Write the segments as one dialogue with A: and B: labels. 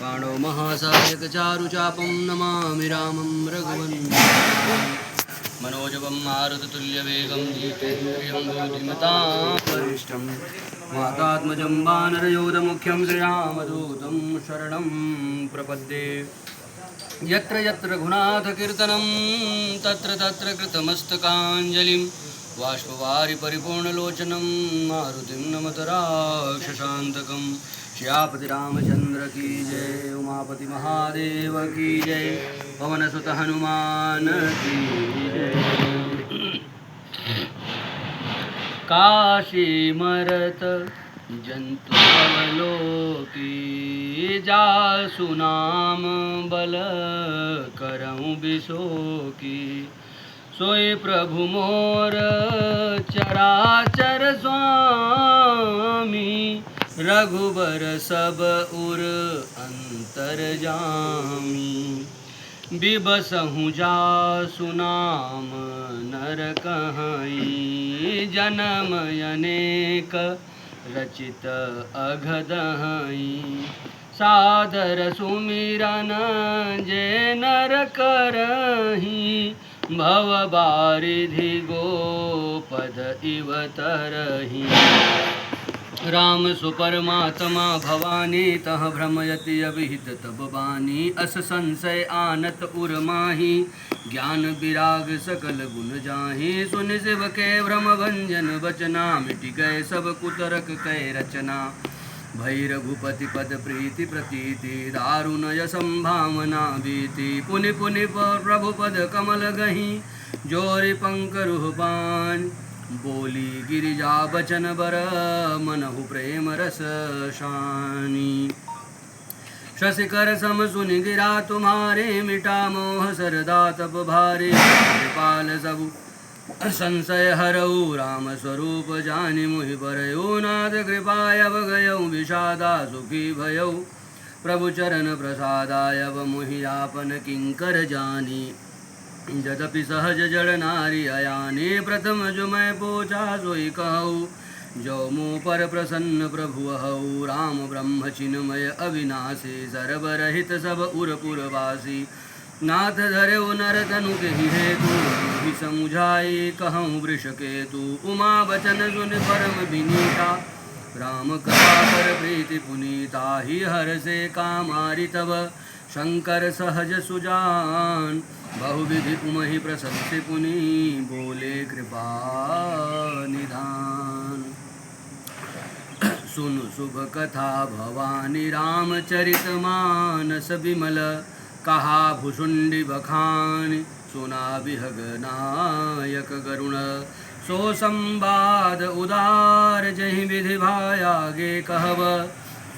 A: पाणो महासायक चारुचापं नमामि रामं रघुवंशं मनोजवं मारुततुल्यवेगं जितेन्द्रियं बुद्धिमतां वरिष्ठं वातात्मजं वानरयोधमुख्यं श्रीरामदूतं शरणं प्रपद्ये। यत्र यत्र रघुनाथकीर्तनं तत्र तत्र कृतमस्तकाञ्जलिं बाष्पवारि परिपूर्णलोचनं मारुतिं नमत राक्षसान्तकं। श्यापति रामचंद्र की जय, उमापति महादेव की जय, पवन सुत हनुमान की जय। काशी मरत जंतु अवलोकी, जासु नाम बल करऊं बिसोकी। सोई प्रभु मोर चराचर स्वामी, रघुबर सब उर अंतर जामी। बिबसहु जासु नाम नर कहाई, जन्म अनेक रचित अघदहाई। सादर सुमिरन जे नर करही, भव बारिधि गोपद इव तरही। राम सुपरमात्मा भवानी, तह भ्रमयति अभिहित तब बानी। अस संशय आनत उर माही, ज्ञान विराग सकल गुण जाहि। सुन शिव के भ्रम भंजन बचना, मिट गए सब कुतरक कै रचना। भई रघुपति पद प्रीति प्रतीति, दारुणय संभावना बीति। पुनि पुनि प्रभु पद कमल गही, जोरि पंकरुह पान। बोली गिरिजा बचन बर, मनहु प्रेम रस शानी। शशिकर सम सुनि गिरा तुम्हारे, मिटा मोह सरदा तप भारे। कृपाल सबु संशय हरऊ, राम स्वरूप जानि मुहि बरयो। नाथ कृपाय गयऊ, विषादा सुखी भयऊ। प्रभु चरण प्रसादाय मुहि आपन किंकर जानी। यद्यपि सहज जड़ नारी अयानी, प्रथम जो मैं पोछा सोई कहूँ। जो मुँह पर प्रसन्न प्रभु हऊ, राम ब्रह्म चिन्मय अविनाशी। सर्वरहित सब उरपुरवासी, नाथ धरऊ नर तनु के हेतु। ही समुझाई कहूँ वृषकेतु, उमा बचन सुन परम विनीता। राम कथा पर प्रीति पुनीता, ही हर से कामारि तब शंकर सहज सुजान। बहुविधि उमहि प्रशंसि पुनि, बोले कृपा निधान। सुनु शुभ कथा भवानी, रामचरित मानस विमल। कहा भुषुंडि बखानि, सुना बिहग नायक गरुण। सो संवाद उदार, जहि विधि भायागे कहब।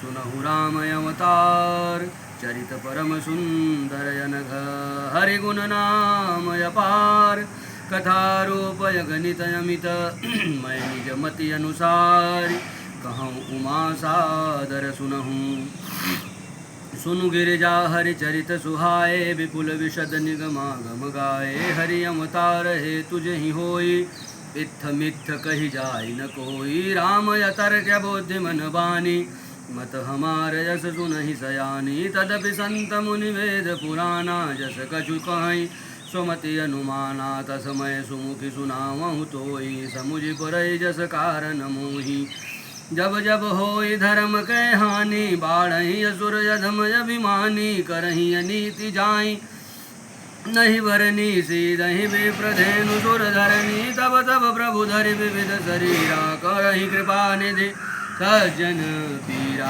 A: सुनहु राम अवतार, चरित परम सुंदर अनघ। हरि गुण नाम अपार, कथारूपय गणित अमित। मैं निज मति अनुसार, कहूँ उमा सादर सुनहूँ। सुनु गिरिजा हरि चरित सुहाए, विपुल विशद निगमागम गाए। हरि अवतार हे तुझहि होई, इत्थ मित्थ कही जाय न कोई। राम यतर्क बुद्धि मन बानी, मत हमार यस सुनहि सयानी। तदपि संत मुनि वेद पुराना, जस कछु कहीं सुमति अनुमाना। तस्मय सुमुखि सुनावहु तोई, समुझि पुरई जस कारण मोहि। जब जब होई धर्म कै हानि, बाढ़हि असुर अधम अभिमानी। करहि अनीति जाई नहीं वरनी, सीदहि विप्रधेनु सुर धरनी। तब तब प्रभु धरि विविध शरीरा, करहि कृपा निधि सज्जन पीरा।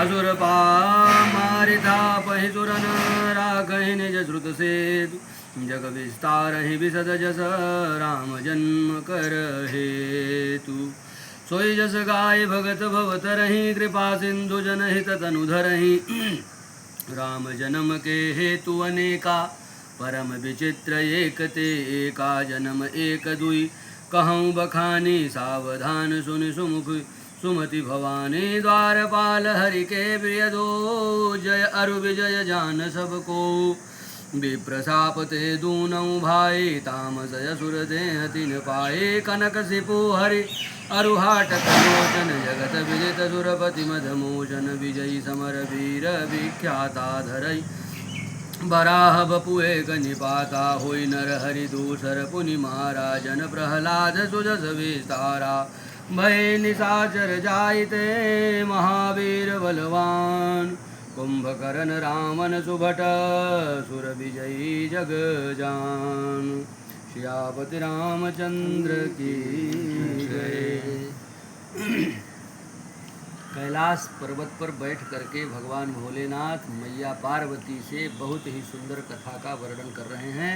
A: असुर पा मारि तापहि सुरन, राखहि निज श्रुत सेतु। जग विस्तारहि विशद जस, राम जन्म कर हेतु। सोई जस गाय भगत भवतरहि, कृपा सिंधु जनहित तनु धरहि। राम जन्म के हेतु अनेका, परम विचित्र एक ते एका। जन्म एक दुई कहूँ बखानी, सावधान सुनि सुमुख सुमति भवानी। द्वारपाल हरि के प्रिय दो, जय अरु विजय जान सबको। विप्रशापते दूनौ भाई तामसय सुरदेह तिन पाए कनक सिपु हरि अरुहाटक लोचन जगत विदित सुरपति मधमोचन विजयी समर वीर विख्याता धरई बराह बपु एक निपाता होई नर हरि दूसर पुनि महाराजन प्रहलाद सुजस विस्तारा भय निशाचर जायते महावीर बलवान कुंभकर्ण रावण सुभट सुर विजयी जग जान श्यापति रामचंद्र की जय। कैलाश पर्वत पर बैठ करके भगवान भोलेनाथ मैया पार्वती से बहुत ही सुंदर कथा का वर्णन कर रहे हैं।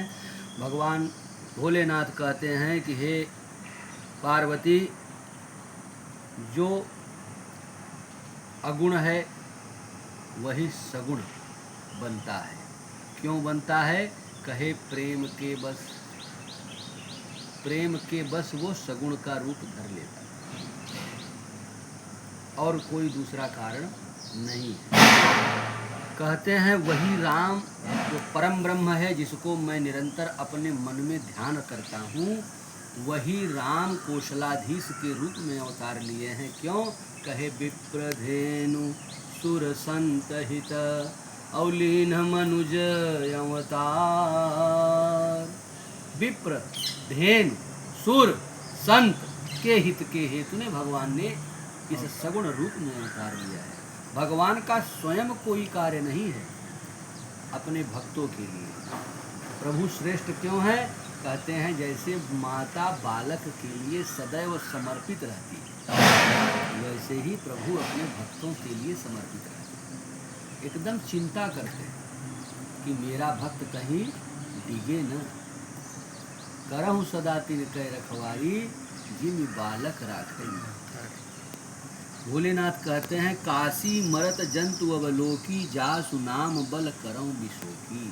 A: भगवान भोलेनाथ कहते हैं कि हे पार्वती, जो अगुण है वही सगुण बनता है। क्यों बनता है? कहे प्रेम के बस, प्रेम के बस वो सगुण का रूप धर लेता है और कोई दूसरा कारण नहीं है। कहते हैं वही राम जो परम ब्रह्म है, जिसको मैं निरंतर अपने मन में ध्यान करता हूँ, वही राम कौशलाधीश के रूप में अवतार लिए हैं। क्यों? कहे विप्रधेनु सुर संत हित औलीन मनुज अवतार। विप्र, धेनु, सुर, संत के हित के हेतु ने भगवान ने इस सगुण रूप में अवतार लिया है। भगवान का स्वयं कोई कार्य नहीं है, अपने भक्तों के लिए। प्रभु श्रेष्ठ क्यों है? कहते हैं जैसे माता बालक के लिए सदैव समर्पित रहती है, वैसे ही प्रभु अपने भक्तों के लिए समर्पित रहते हैं। एकदम चिंता करते हैं कि मेरा भक्त कहीं डिगे न। करहु सदा तिन कह रखवारी जिम बालक राखे। भोलेनाथ कहते हैं काशी मरत जंतु अवलोकी जासु नाम बल करऊं विशोकी।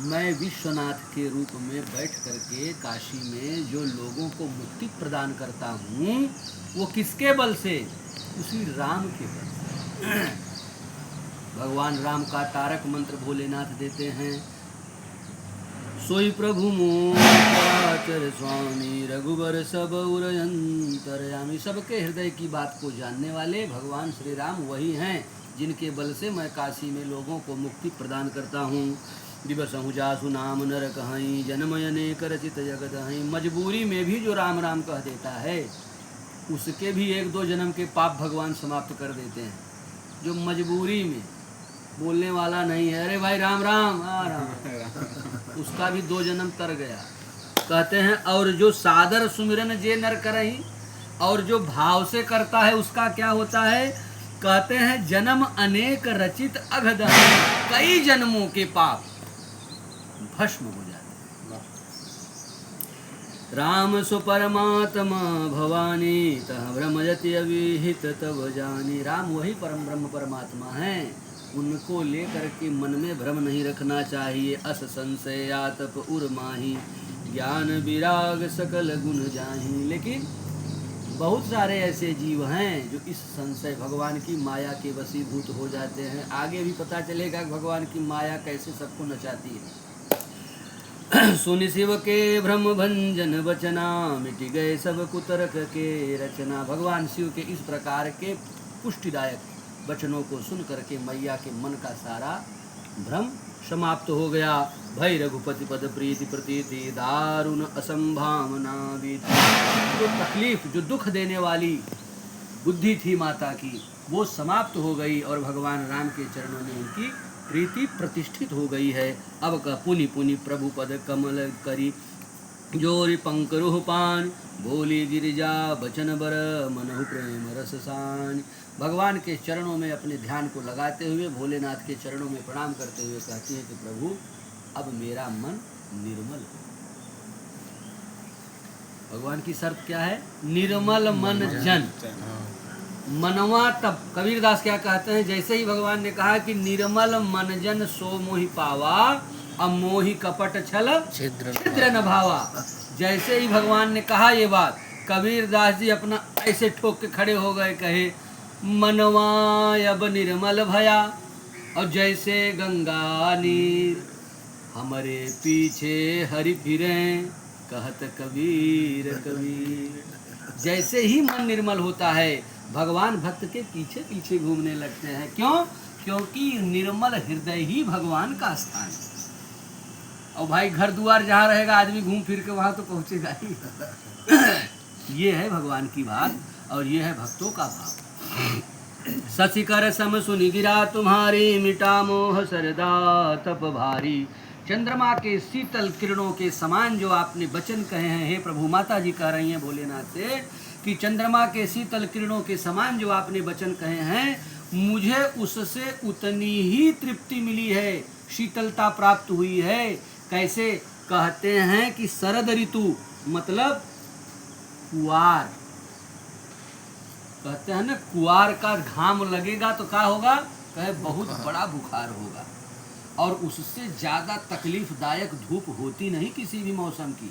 A: मैं विश्वनाथ के रूप में बैठ करके काशी में जो लोगों को मुक्ति प्रदान करता हूँ, वो किसके बल से? उसी राम के बल से। भगवान राम का तारक मंत्र भोलेनाथ देते हैं, सोई प्रभु मोचर स्वामी रघुबर सब उरयंतरयामी। सबके हृदय की बात को जानने वाले भगवान श्री राम वही हैं जिनके बल से मैं काशी में लोगों को मुक्ति प्रदान करता हूँ। दिवसहु जासु नाम नर कहीं जन्मयने करचित जगत हहीं। मजबूरी में भी जो राम राम कह देता है, उसके भी 1-2 जन्म के पाप भगवान समाप्त कर देते हैं। जो मजबूरी में बोलने वाला नहीं है, अरे भाई राम राम राम, उसका भी 2 जन्म तर गया। कहते हैं और जो सादर सुमिरन जे नर करहीं, और जो भाव से करता है उसका क्या होता है? कहते हैं जन्म अनेक रचित अघद, कई जन्मों के पाप भस्म हो जाते हैं। राम सु परमात्मा भवानी तह भ्रमयति अविहित तब जानी। राम वही परम ब्रह्म परमात्मा हैं, उनको लेकर के मन में भ्रम नहीं रखना चाहिए। अस संशय आतप उर माही ज्ञान विराग सकल गुण जाही। लेकिन बहुत सारे ऐसे जीव हैं जो इस संशय भगवान की माया के वशीभूत हो जाते हैं। आगे भी पता चलेगा भगवान की माया कैसे सबको नचाती है। सुनि शिव के भ्रम भंजन बचना मिट गए सब कुतर्क के रचना। भगवान शिव के इस प्रकार के पुष्टिदायक वचनों को सुन करके मैया के मन का सारा भ्रम समाप्त हो गया। भय रघुपति पद प्रीति प्रतीति दारुण असंभावना बीती। जो तकलीफ, जो दुख देने वाली बुद्धि थी माता की, वो समाप्त हो गई और भगवान राम के चरणों में उनकी प्रीति प्रतिष्ठित हो गई है। अब कह पुनि पुनि प्रभु पद कमल करी जोरी पंकरुह पान बोली गिरिजा बचन बर मनहु प्रेम रस सान। भगवान के चरणों में अपने ध्यान को लगाते हुए भोलेनाथ के चरणों में प्रणाम करते हुए कहती है कि प्रभु अब मेरा मन निर्मल हो। भगवान की शर्त क्या है? निर्मल मन जन। मनवा तब कबीरदास क्या कहते हैं, जैसे ही भगवान ने कहा कि निर्मल मन जन सो मोहि पावा अमोहि कपट छल छिद्र न भावा, जैसे ही भगवान ने कहा ये बात, कबीरदास जी अपना ऐसे ठोक के खड़े हो गए, कहे मनवा अब निर्मल भया और जैसे गंगा नीर। हमारे पीछे हरि फिरे कहत कबीर कबीर। जैसे ही मन निर्मल होता है भगवान भक्त के पीछे पीछे घूमने लगते हैं। क्यों? क्योंकि निर्मल हृदय ही भगवान का स्थान है। और भाई घर द्वार जहाँ रहेगा आदमी घूम फिर के वहाँ तो पहुँचेगा ही। ये है भगवान की बात और ये है भक्तों का भाव। ससिकर सम सुनि गिरा तुम्हारी मिटा मोह सरदा तप भारी। चंद्रमा के शीतल किरणों के समान जो आपने वचन कहे हैं, हे प्रभु, माता जी कह रही हैं भोलेनाथ से कि चंद्रमा के शीतल किरणों के समान जो आपने वचन कहे हैं, मुझे उससे उतनी ही तृप्ति मिली है, शीतलता प्राप्त हुई है। कैसे? कहते हैं कि शरद ऋतु मतलब कुआर, कहते हैं ना कुआर का घाम लगेगा तो क्या होगा? कहे बहुत बड़ा बुखार होगा। और उससे ज़्यादा तकलीफदायक धूप होती नहीं किसी भी मौसम की।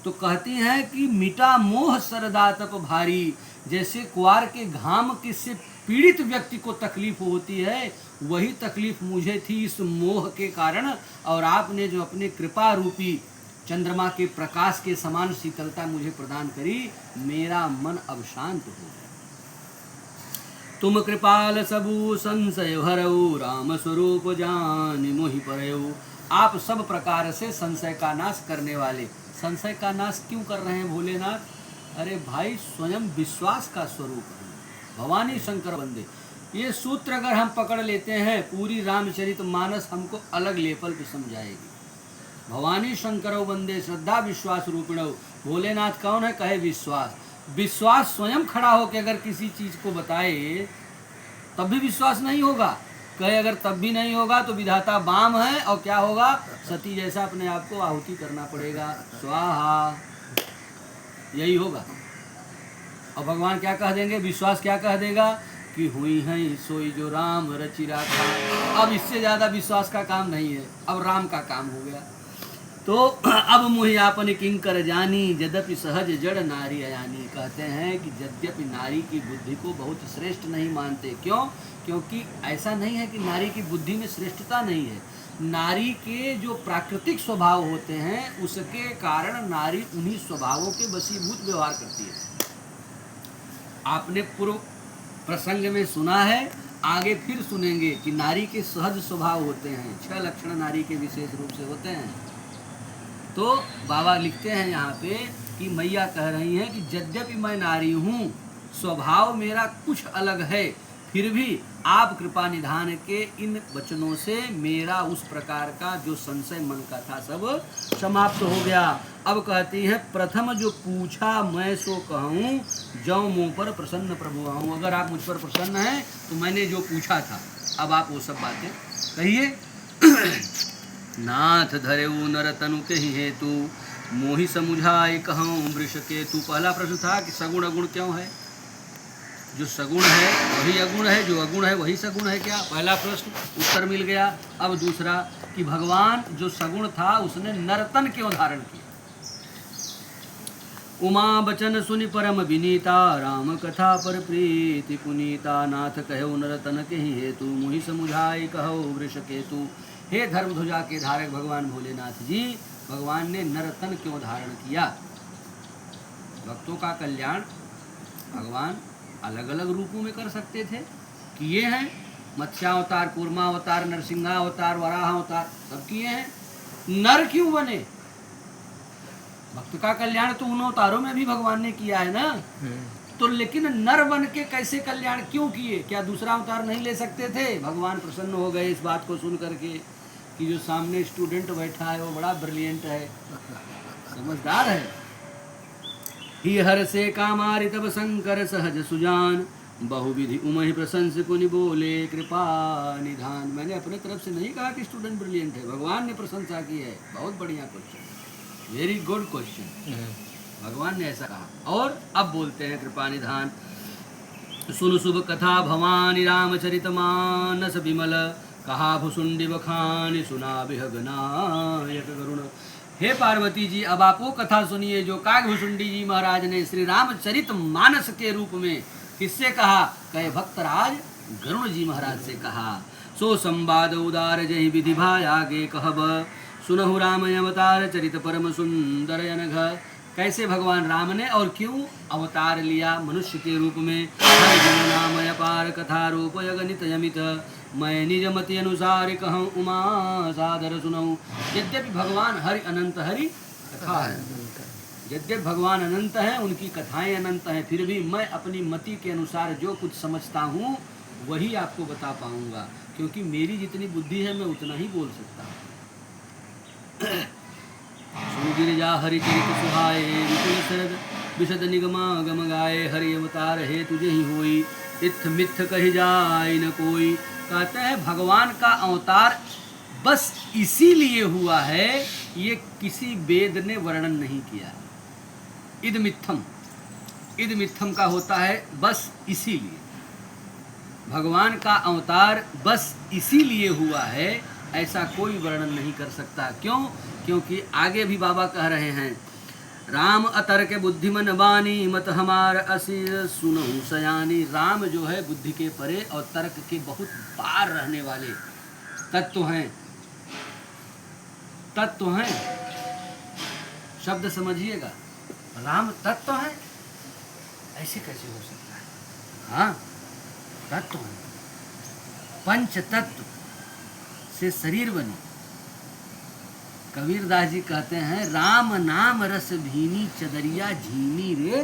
A: तो कहती हैं कि मिटा मोह सरदा तप भारी। जैसे कुआर के घाम किससे पीड़ित व्यक्ति को तकलीफ होती है, वही तकलीफ मुझे थी इस मोह के कारण। और आपने जो अपने कृपा रूपी चंद्रमा के प्रकाश के समान शीतलता मुझे प्रदान करी, मेरा मन अब शांत हो गया। तुम कृपाल सबू संशय हरऊ, राम स्वरूप जान मोहि परऊ। आप सब प्रकार से संशय का नाश करने वाले। संशय का नाश क्यों कर रहे हैं भोलेनाथ? अरे भाई, स्वयं विश्वास का स्वरूप है भवानी शंकर बंदे। ये सूत्र अगर हम पकड़ लेते हैं, पूरी रामचरितमानस हमको अलग लेवल पे समझाएगी। भवानी शंकर बंदे श्रद्धा विश्वास रूपिणो। भोलेनाथ कौन है? कहे विश्वास। विश्वास स्वयं खड़ा होकर अगर किसी चीज को बताए तब भी विश्वास नहीं होगा। कहे अगर तब भी नहीं होगा तो विधाता बाम है और क्या होगा? सती जैसा अपने आप को आहुति करना पड़ेगा, स्वाहा, यही होगा। और भगवान क्या कह देंगे? विश्वास क्या कह देगा? कि हुई है सोई जो राम रचि राखा। अब इससे ज्यादा विश्वास का काम नहीं है, अब राम का काम हो गया। तो अब मुहि आपन किंकर जानी, यद्यपि सहज जड़ नारी अयानी। कहते हैं कि यद्यपि नारी की बुद्धि को बहुत श्रेष्ठ नहीं मानते। क्यों? क्योंकि ऐसा नहीं है कि नारी की बुद्धि में श्रेष्ठता नहीं है। नारी के जो प्राकृतिक स्वभाव होते हैं उसके कारण नारी उन्हीं स्वभावों के वशीभूत व्यवहार करती है। आपने पूर्व प्रसंग में सुना है, आगे फिर सुनेंगे कि नारी के सहज स्वभाव होते हैं। 6 लक्षण नारी के विशेष रूप से होते हैं। तो बाबा लिखते हैं यहाँ पे कि मैया कह रही हैं कि यद्यपि मैं नारी हूँ, स्वभाव मेरा कुछ अलग है, फिर भी आप कृपा निधान के इन वचनों से मेरा उस प्रकार का जो संशय मन का था सब समाप्त हो गया। अब कहती हैं, प्रथम जो पूछा मैं सो कहूँ, जौ मुँह पर प्रसन्न प्रभु आऊँ। अगर आप मुझ पर प्रसन्न हैं तो मैंने जो पूछा था अब आप वो सब बातें कहिए। नाथ धरेऊ नर तनु के ही हेतु, मोहि समुझाए कहूँ वृष केतु। पहला प्रश्न था कि सगुण अगुण क्यों है? जो सगुण है वही अगुण है, जो अगुण है वही सगुण है क्या? पहला प्रश्न उत्तर मिल गया। अब दूसरा कि भगवान जो सगुण था उसने नर्तन क्यों धारण किया? उमा बचन सुनि परम विनीता, राम कथा पर प्रीति पुनीता। नाथ कहो नर्तन के ही हेतु, मोहि समुझाए कहो वृष केतु। हे धर्मध्वजा के धारक भगवान भोलेनाथ जी, भगवान ने नर्तन क्यों धारण किया? भक्तों का कल्याण भगवान अलग अलग रूपों में कर सकते थे, किए हैं। मत्स्यावतार, कूर्मावतार, नरसिंहावतार, वराहावतार सब किए हैं। नर क्यों बने? भक्त का कल्याण तो उन अवतारों में भी भगवान ने किया है ना। तो लेकिन नर बन के कैसे कल्याण क्यों किए? क्या दूसरा अवतार नहीं ले सकते थे? भगवान प्रसन्न हो गए इस बात को सुन करके कि जो सामने स्टूडेंट बैठा है वो बड़ा ब्रिलियंट है, समझदार है। ही हर से कामारि तब शंकर सहज सुजान, बहुविधि उमहि प्रशंस कुनि बोले कृपा निधान। मैंने अपने तरफ से नहीं कहा कि स्टूडेंट ब्रिलियंट है, भगवान ने प्रशंसा की है। बहुत बढ़िया क्वेश्चन, वेरी गुड क्वेश्चन, भगवान ने ऐसा कहा। और अब बोलते हैं कृपा निधान। सुन शुभ कथा भवानी रामचरित मानस विमल, कहा भुसुंडी बखान सुना विहगनायक गरुण। हे पार्वती जी, अब आप वो कथा सुनिए जो कागभुसुंडी जी महाराज ने श्री रामचरित मानस के रूप में किससे कहा? कहे भक्तराज गरुण जी महाराज से कहा। सो संवाद उदार जहि विधि भाई आगे कहब, सुनहु राम अवतार चरित परम सुंदर अनघ। कैसे भगवान राम ने और क्यों अवतार लिया मनुष्य के रूप में। हरि गुण नाम अपार कथा रूप गणित यमित, मैं निज मति अनुसार कहूँ उमा सादर सुनऊँ। यद्यपि भगवान हरि अनंत हरि कथा है, यद्यपि भगवान अनंत हैं, उनकी कथाएं अनंत हैं, फिर भी मैं अपनी मति के अनुसार जो कुछ समझता हूँ वही आपको बता पाऊंगा, क्योंकि मेरी जितनी बुद्धि है मैं उतना ही बोल सकता हूँ। गिरिजा हरि चरित सुहाए विपुल शरद विशद निगमा गम गाए। हरि अवतार है तुझे ही होई, इत्थ मित्थ कही जाय न कोई। कहते हैं भगवान का अवतार बस इसीलिए हुआ है, ये किसी वेद ने वर्णन नहीं किया। इद मित्थम का होता है बस इसीलिए। भगवान का अवतार बस इसीलिए हुआ है, ऐसा कोई वर्णन नहीं कर सकता। क्यों? क्योंकि आगे भी बाबा कह रहे हैं, राम अतर्क बुद्धिमन बानी मत हमार असी सुनहु सयानी। राम जो है बुद्धि के परे और तर्क के बहुत पार रहने वाले तत्व हैं। शब्द समझिएगा, राम तत्व है, ऐसे कैसे हो सकता है? हाँ, तत्व है, पंच तत्व से शरीर बनी। कबीरदास जी कहते हैं, राम नाम रस भीनी चदरिया झीनी रे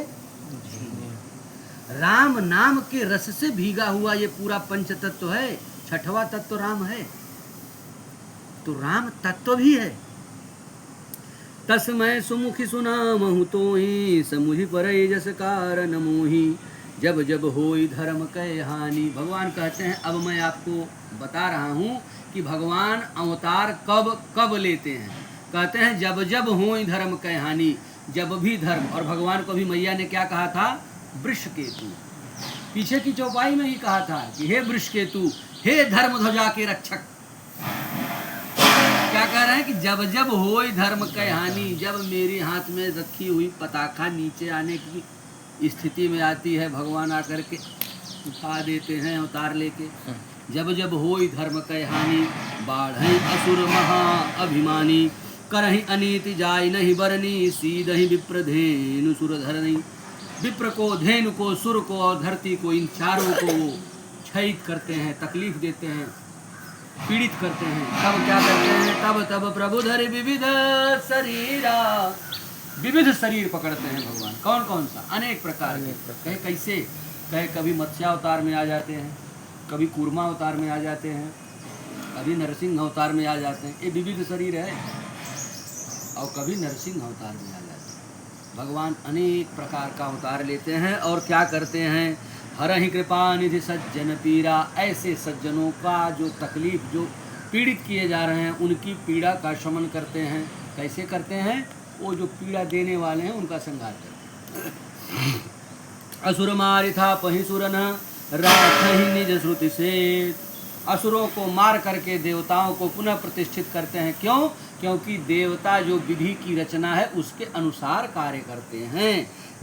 A: झीनी। राम नाम के रस से भीगा हुआ ये पूरा पंच तत्व है। छठवां तत्व राम है, तो राम तत्व भी है। तस्मै सुमुखी सुनामहु तोहि, समुझि परई जस कारण मोहि। जब जब होई धर्म कै हानि। भगवान कहते हैं, अब मैं आपको बता रहा हूँ कि भगवान अवतार कब कब लेते हैं। कहते हैं जब जब होई धर्म कै हानि, जब भी धर्म। और भगवान को भी मैया ने क्या कहा था? वृषकेतु। पीछे की चौपाई में ही कहा था कि हे वृषकेतु, हे धर्म ध्वजा के रक्षक। क्या कह रहे हैं कि जब जब होई धर्म कै हानि, जब मेरे हाथ में रखी हुई पताका नीचे आने की स्थिति में आती है, भगवान आकर के उठा देते हैं अवतार लेके। जब जब होई धर्म कै हानि, बाढ़ई असुर महा अभिमानी। करहि अनीति जाय नहीं बरनी, सीधहि विप्र धेनु सुर धरनी। विप्र को, धेनु को, सुर को और धरती को, इन चारों को वो क्षयित करते हैं, तकलीफ देते हैं, पीड़ित करते हैं। तब क्या करते हैं? तब तब प्रभु धरि विविध शरीरा। विविध शरीर पकड़ते हैं भगवान। कौन कौन सा? अनेक प्रकार के। कहे कैसे? कहे कभी मत्स्यावतार में आ जाते हैं, कभी कूर्मा अवतार में आ जाते हैं, कभी नरसिंह अवतार में आ जाते हैं। ये विविध शरीर है। और कभी नरसिंह अवतार में आ जाते हैं। भगवान अनेक प्रकार का अवतार लेते हैं और क्या करते हैं? हरहि कृपा निधि सज्जन पीरा। ऐसे सज्जनों का जो तकलीफ, जो पीड़ित किए जा रहे हैं, उनकी पीड़ा का शमन करते हैं। कैसे करते हैं? वो जो पीड़ा देने वाले हैं उनका संहार करते हैं। असुर मारिथा पहि सुरन, राखहि निज श्रुति से। असुरों को मार करके देवताओं को पुनः प्रतिष्ठित करते हैं। क्यों? क्योंकि देवता जो विधि की रचना है उसके अनुसार कार्य करते हैं।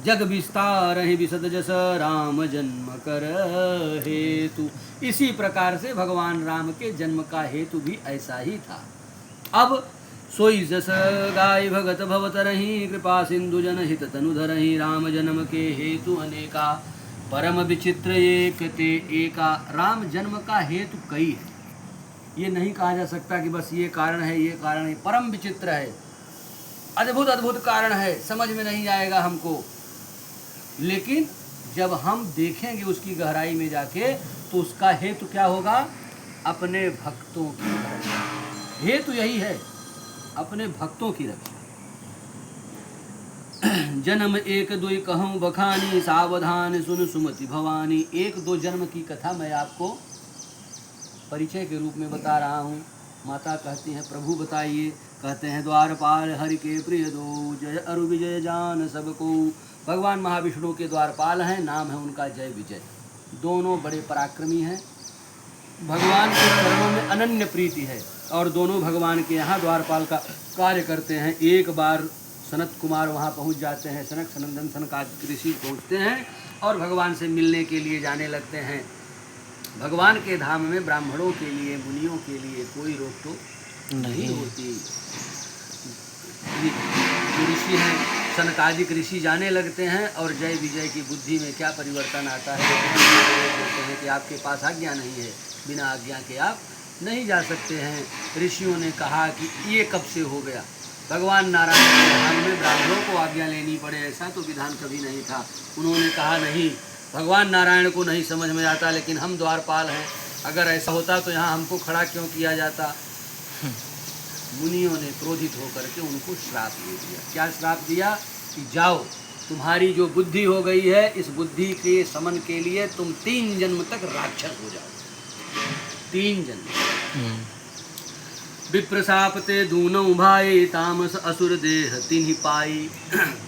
A: जग विस्तार है विशद जस, राम जन्म कर हेतु। इसी प्रकार से भगवान राम के जन्म का हेतु भी ऐसा ही था। अब सोई जस गाय भगत भवतरहि, कृपा सिंधु जन हित तनु धरहि। राम जन्म के हेतु अनेका, परम विचित्र एक ते एका। राम जन्म का हेतु कई है, ये नहीं कहा जा सकता कि बस ये कारण है, ये कारण है। परम विचित्र है, अद्भुत अद्भुत कारण है, समझ में नहीं आएगा हमको। लेकिन जब हम देखेंगे उसकी गहराई में जाके, तो उसका हेतु क्या होगा? अपने भक्तों की रक्षा। हेतु यही है, अपने भक्तों की रक्षा। जन्म एक दुई कहूँ बखानी, सावधान सुन सुमति भवानी। एक दो जन्म की कथा मैं आपको परिचय के रूप में बता रहा हूँ। माता कहती हैं, प्रभु बताइए। कहते हैं, द्वारपाल हरि के प्रिय दो, जय अरु विजय जान सबको। भगवान महाविष्णु के द्वारपाल हैं, नाम है उनका जय विजय। दोनों बड़े पराक्रमी हैं, भगवान के चरणों में अनन्य प्रीति है और दोनों भगवान के यहाँ द्वारपाल का कार्य करते हैं। एक बार सनत कुमार वहाँ पहुँच जाते हैं, सनक सनंदन सनकादिक ऋषि पहुँचते हैं और भगवान से मिलने के लिए जाने लगते हैं। भगवान के धाम में ब्राह्मणों के लिए, मुनियों के लिए कोई रोक टोक नहीं होती। जो ऋषि हैं, सनकादिक ऋषि जाने लगते हैं और जय विजय की बुद्धि में क्या परिवर्तन आता है। बोलते हैं कि आपके पास आज्ञा नहीं है, बिना आज्ञा के आप नहीं जा सकते हैं। ऋषियों ने कहा कि ये कब से हो गया, भगवान नारायण के विधान में ब्राह्मणों को आज्ञा लेनी पड़े, ऐसा तो विधान कभी नहीं था। उन्होंने कहा नहीं, भगवान नारायण को नहीं समझ में आता, लेकिन हम द्वारपाल हैं, अगर ऐसा होता तो यहाँ हमको खड़ा क्यों किया जाता। मुनियों ने क्रोधित होकर के उनको श्राप दे दिया। क्या श्राप दिया कि जाओ, तुम्हारी जो बुद्धि हो गई है, इस बुद्धि के समन के लिए तुम 3 जन्म तक राक्षस हो जाओ। 3 जन्म। विप्रशापते दूनों भाई, तामस असुर देह तिन्हि पाई।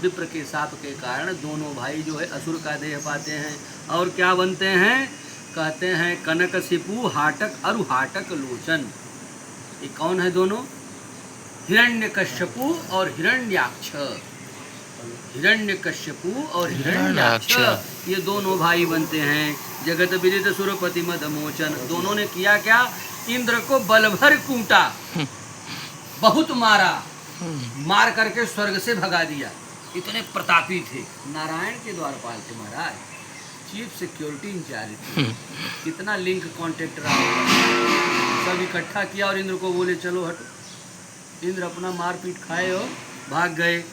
A: विप्र के शाप के कारण दोनों भाई जो है असुर का देह पाते हैं और क्या बनते हैं, कहते हैं कनक सिपु हाटक अरु हाटक लोचन। ये कौन है दोनों, हिरण्यकश्यपु और हिरण्याक्ष। हिरण्यकश्यपु और हिरण्याक्ष ये दोनों भाई बनते हैं। जगत विदित सुरपति मदमोचन। दोनों ने किया क्या, इंद्र को बल भर कूटा, बहुत मारा, मार करके स्वर्ग से भगा दिया। इतने प्रतापी थे, नारायण के द्वारपाल थे महाराज, चीफ सिक्योरिटी इंचार्ज थे। कितना लिंक कॉन्टेक्ट रहा, सब इकट्ठा किया और इंद्र को बोले चलो हटो। इंद्र अपना मारपीट खाए और भाग गए।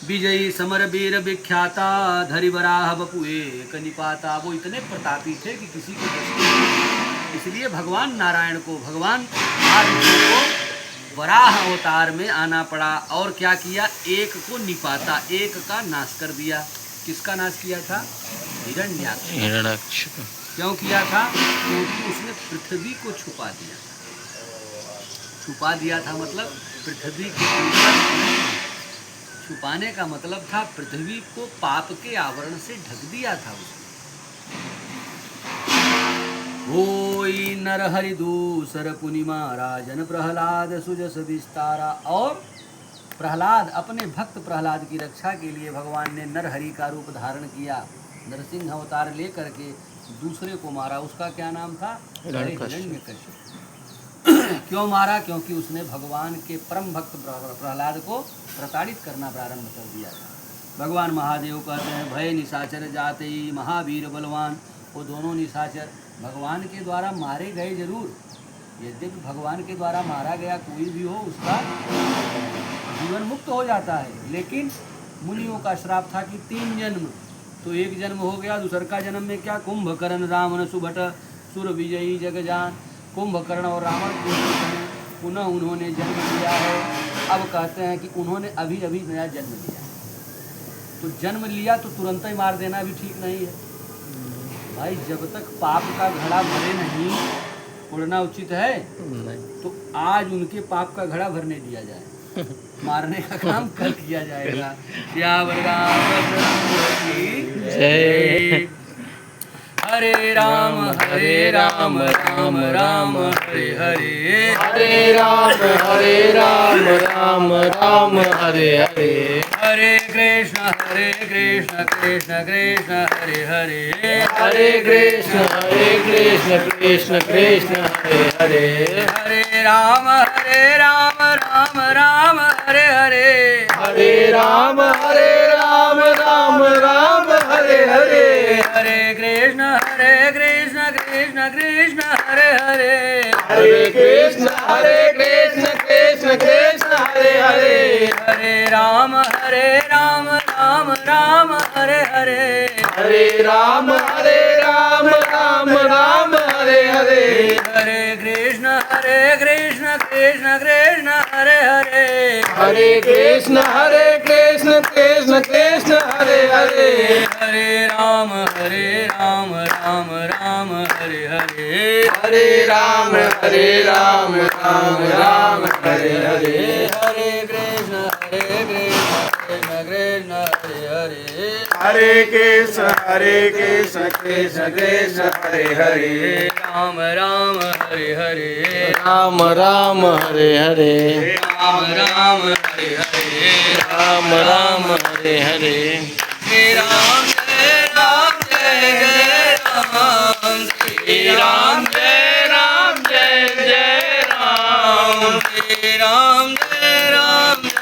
A: विजयी समर वीर विख्याता, धरि वराह बपुए कनिपाता। वो इतने प्रतापी थे कि किसी को बस नहीं। इसलिए भगवान नारायण को, भगवान आदित्य को वराह अवतार में आना पड़ा। और क्या किया, एक को निपाता, एक का नाश कर दिया। किसका नाश किया था, हिरण्याक्ष। क्यों किया था, क्योंकि उसने पृथ्वी को छुपा दिया था। छुपा दिया था मतलब पृथ्वी के ऊपर, छुपाने का मतलब था पृथ्वी को पाप के आवरण से ढक दिया था उसने। होई नरहरि दूसर पुनि महाराजन प्रहलाद सुजस विस्तारा। और प्रहलाद, अपने भक्त प्रहलाद की रक्षा के लिए भगवान ने नरहरि का रूप धारण किया, नरसिंह अवतार लेकर के दूसरे को मारा। उसका क्या नाम था, हिरण्यकश्यप। क्यों मारा, क्योंकि उसने भगवान के परम भक्त प्रहलाद को प्रताड़ित करना प्रारंभ कर दिया था। भगवान महादेव कहते हैं भय निशाचर जाते ही महावीर बलवान। वो दोनों निशाचर भगवान के द्वारा मारे गए जरूर, यद्यपि भगवान के द्वारा मारा गया कोई भी हो उसका जीवन मुक्त हो जाता है, लेकिन मुनियों का श्राप था कि 3 जन्म। तो 1 जन्म हो गया, दूसर का जन्म में क्या, कुंभकर्ण रावण सुभट सुर विजयी जगजान। कुंभकर्ण और रावण पुनः उन्होंने जन्म लिया है। अब कहते हैं कि उन्होंने अभी अभी नया जन्म लिया, तो जन्म लिया तो तुरंत ही मार देना भी ठीक नहीं है भाई। जब तक पाप का घड़ा भरे नहीं, उड़ना उचित है नहीं। तो आज उनके पाप का घड़ा भरने दिया जाए, मारने का काम कल किया जाएगा। श्यावर रामचंद्र की जय। हरे राम राम राम हरे हरे,
B: हरे राम राम राम हरे हरे,
A: हरे कृष्ण कृष्ण कृष्ण हरे हरे,
B: हरे कृष्ण कृष्ण कृष्ण हरे हरे,
A: हरे राम राम राम हरे हरे,
B: हरे राम राम राम हरे हरे,
A: हरे कृष्ण कृष्ण कृष्ण हरे हरे,
B: हरे कृष्ण कृष्ण कृष्ण हरे हरे,
A: हरे राम राम हरे हरे,
B: हरे राम राम हरे हरे,
A: हरे कृष्ण कृष्ण कृष्ण हरे हरे,
B: हरे कृष्ण कृष्ण कृष्ण हरे हरे,
A: हरे राम राम हरे हरे,
B: हरे राम राम हरे हरे,
A: हरे कृष्ण कृष्ण कृष्ण हरे हरे,
B: हरे कृष्ण कृष्ण कृष्ण हरे हरे,
A: राम हरे हरे,
B: राम हरे हरे,
A: राम हरे हरे,
B: राम हरे हरे,
A: श्री राम जय राम जय राम, श्री राम जय राम जय राम, श्री राम जय राम